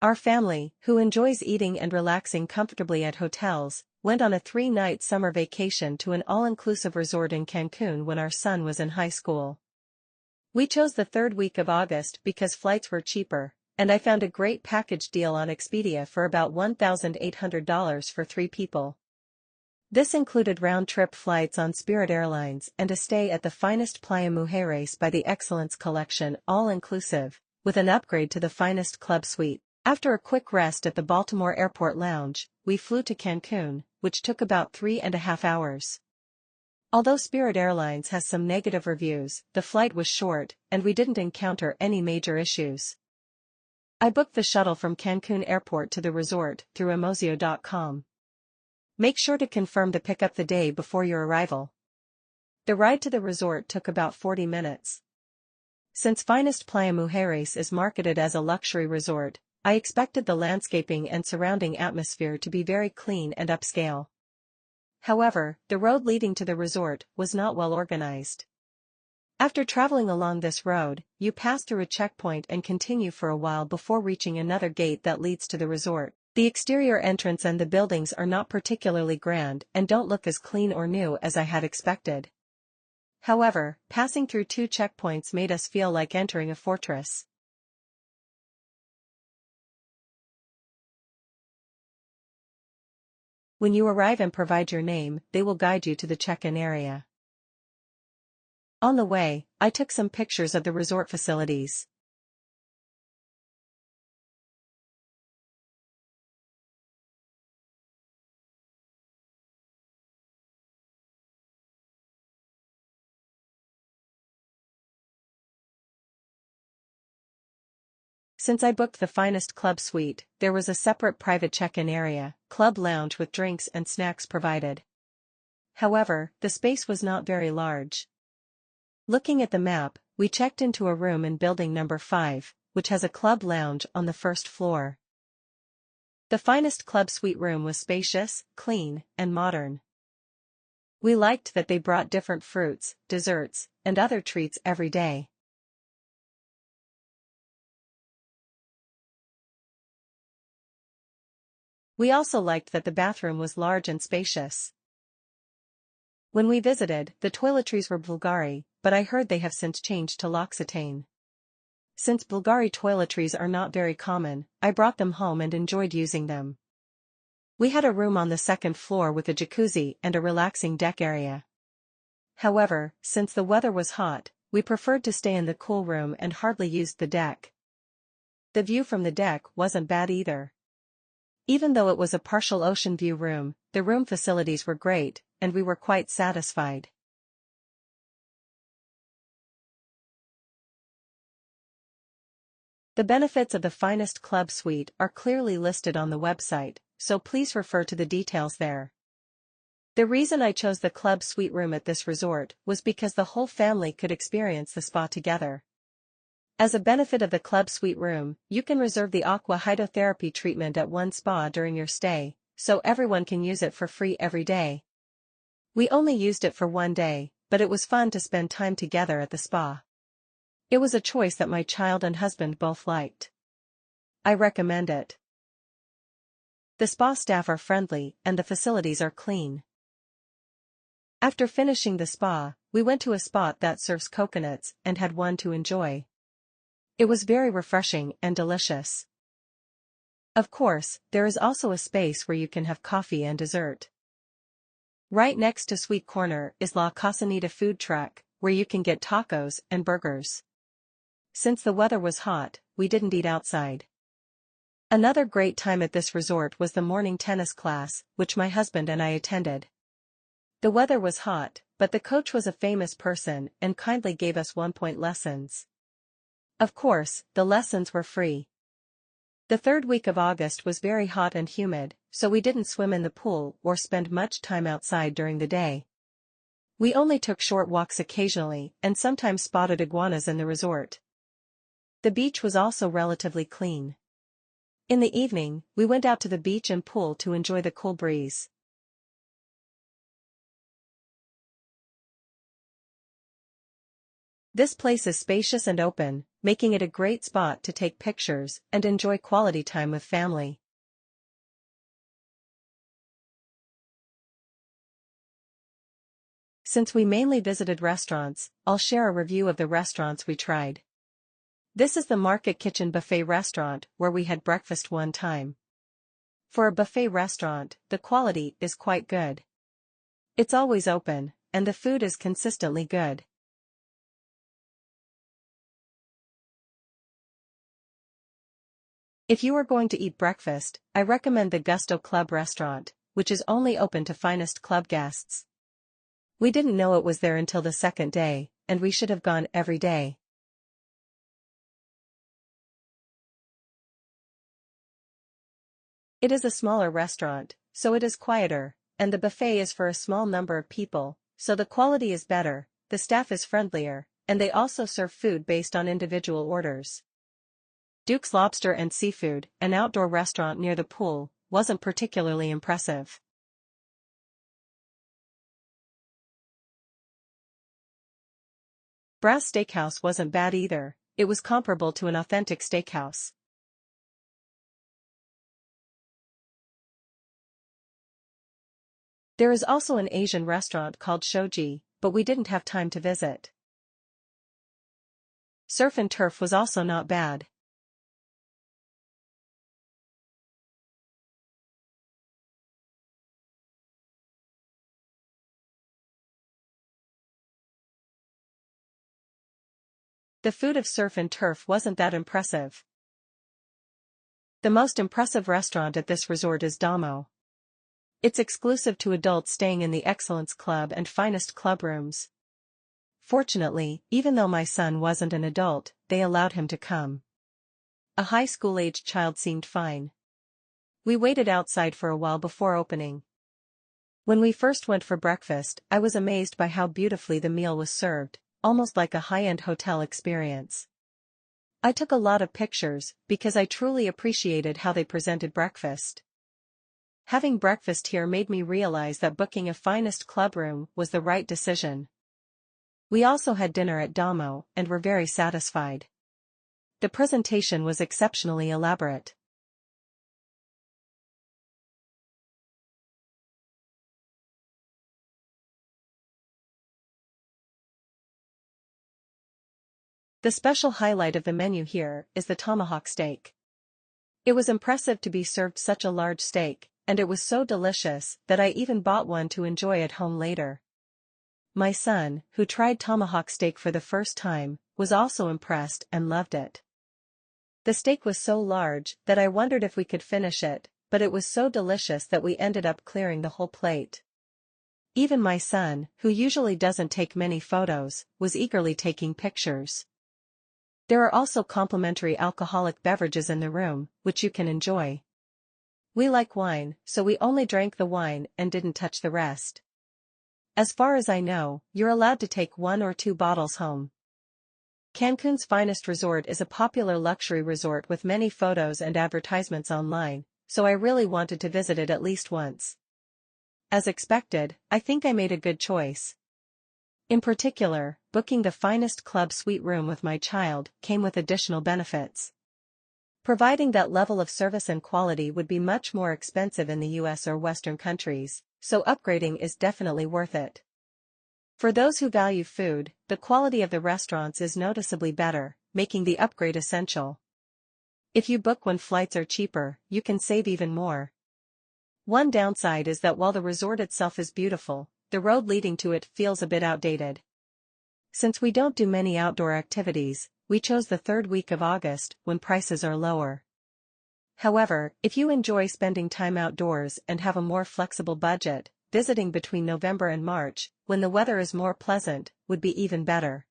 Our family, who enjoys eating and relaxing comfortably at hotels, went on a 3-night summer vacation to an all-inclusive resort in Cancun when our son was in high school. We chose the third week of August because flights were cheaper, and I found a great package deal on Expedia for about $1,800 for 3 people. This included round-trip flights on Spirit Airlines and a stay at the finest Playa Mujeres by the Excellence Collection all-inclusive, with an upgrade to the finest club suite. After a quick rest at the Baltimore Airport Lounge, we flew to Cancun, which took about 3.5 hours. Although Spirit Airlines has some negative reviews, the flight was short, and we didn't encounter any major issues. I booked the shuttle from Cancun Airport to the resort through emozio.com. Make sure to confirm to pick up the day before your arrival. The ride to the resort took about 40 minutes. Since finest Playa Mujeres is marketed as a luxury resort, I expected the landscaping and surrounding atmosphere to be very clean and upscale. However, the road leading to the resort was not well organized. After traveling along this road, you pass through a checkpoint and continue for a while before reaching another gate that leads to the resort. The exterior entrance and the buildings are not particularly grand and don't look as clean or new as I had expected. However, passing through 2 checkpoints made us feel like entering a fortress. When you arrive and provide your name, they will guide you to the check-in area. On the way, I took some pictures of the resort facilities. Since I booked the finest club suite, there was a separate private check-in area, club lounge with drinks and snacks provided. However, the space was not very large. Looking at the map, we checked into a room in building number 5, which has a club lounge on the first floor. The finest club suite room was spacious, clean, and modern. We liked that they brought different fruits, desserts, and other treats every day. We also liked that the bathroom was large and spacious. When we visited, the toiletries were Bulgari, but I heard they have since changed to L'Occitane. Since Bulgari toiletries are not very common, I brought them home and enjoyed using them. We had a room on the second floor with a jacuzzi and a relaxing deck area. However, since the weather was hot, we preferred to stay in the cool room and hardly used the deck. The view from the deck wasn't bad either. Even though it was a partial ocean view room, the room facilities were great, and we were quite satisfied. The benefits of the finest club suite are clearly listed on the website, so please refer to the details there. The reason I chose the club suite room at this resort was because the whole family could experience the spa together. As a benefit of the club suite room, you can reserve the aqua hydrotherapy treatment at one spa during your stay, so everyone can use it for free every day. We only used it for 1 day, but it was fun to spend time together at the spa. It was a choice that my child and husband both liked. I recommend it. The spa staff are friendly and the facilities are clean. After finishing the spa, we went to a spot that serves coconuts and had one to enjoy. It was very refreshing and delicious. Of course, there is also a space where you can have coffee and dessert. Right next to Sweet Corner is La Casanita food truck, where you can get tacos and burgers. Since the weather was hot, we didn't eat outside. Another great time at this resort was the morning tennis class, which my husband and I attended. The weather was hot, but the coach was a famous person and kindly gave us 1-point lessons. Of course, the lessons were free. The third week of August was very hot and humid, so we didn't swim in the pool or spend much time outside during the day. We only took short walks occasionally and sometimes spotted iguanas in the resort. The beach was also relatively clean. In the evening, we went out to the beach and pool to enjoy the cool breeze. This place is spacious and open, making it a great spot to take pictures and enjoy quality time with family. Since we mainly visited restaurants, I'll share a review of the restaurants we tried. This is the Market Kitchen Buffet restaurant where we had breakfast one time. For a buffet restaurant, the quality is quite good. It's always open, and the food is consistently good. If you are going to eat breakfast, I recommend the Gusto Club restaurant, which is only open to finest club guests. We didn't know it was there until the second day, and we should have gone every day. It is a smaller restaurant, so it is quieter, and the buffet is for a small number of people, so the quality is better, the staff is friendlier, and they also serve food based on individual orders. Duke's Lobster and Seafood, an outdoor restaurant near the pool, wasn't particularly impressive. Brass Steakhouse wasn't bad either, it was comparable to an authentic steakhouse. There is also an Asian restaurant called Shoji, but we didn't have time to visit. Surf and Turf was also not bad. The food of Surf and Turf wasn't that impressive. The most impressive restaurant at this resort is Damo. It's exclusive to adults staying in the Excellence Club and finest club rooms. Fortunately, even though my son wasn't an adult, they allowed him to come. A high school-aged child seemed fine. We waited outside for a while before opening. When we first went for breakfast, I was amazed by how beautifully the meal was served, almost like a high-end hotel experience. I took a lot of pictures, because I truly appreciated how they presented breakfast. Having breakfast here made me realize that booking a finest club room was the right decision. We also had dinner at Damo and were very satisfied. The presentation was exceptionally elaborate. The special highlight of the menu here is the tomahawk steak. It was impressive to be served such a large steak, and it was so delicious that I even bought one to enjoy at home later. My son, who tried tomahawk steak for the first time, was also impressed and loved it. The steak was so large that I wondered if we could finish it, but it was so delicious that we ended up clearing the whole plate. Even my son, who usually doesn't take many photos, was eagerly taking pictures. There are also complimentary alcoholic beverages in the room, which you can enjoy. We like wine, so we only drank the wine and didn't touch the rest. As far as I know, you're allowed to take 1 or 2 bottles home. Cancun's finest resort is a popular luxury resort with many photos and advertisements online, so I really wanted to visit it at least once. As expected, I think I made a good choice. In particular, booking the finest club suite room with my child came with additional benefits. Providing that level of service and quality would be much more expensive in the US or Western countries, so upgrading is definitely worth it. For those who value food, the quality of the restaurants is noticeably better, making the upgrade essential. If you book when flights are cheaper, you can save even more. One downside is that while the resort itself is beautiful, the road leading to it feels a bit outdated. Since we don't do many outdoor activities, we chose the 3rd week of August when prices are lower. However, if you enjoy spending time outdoors and have a more flexible budget, visiting between November and March, when the weather is more pleasant, would be even better.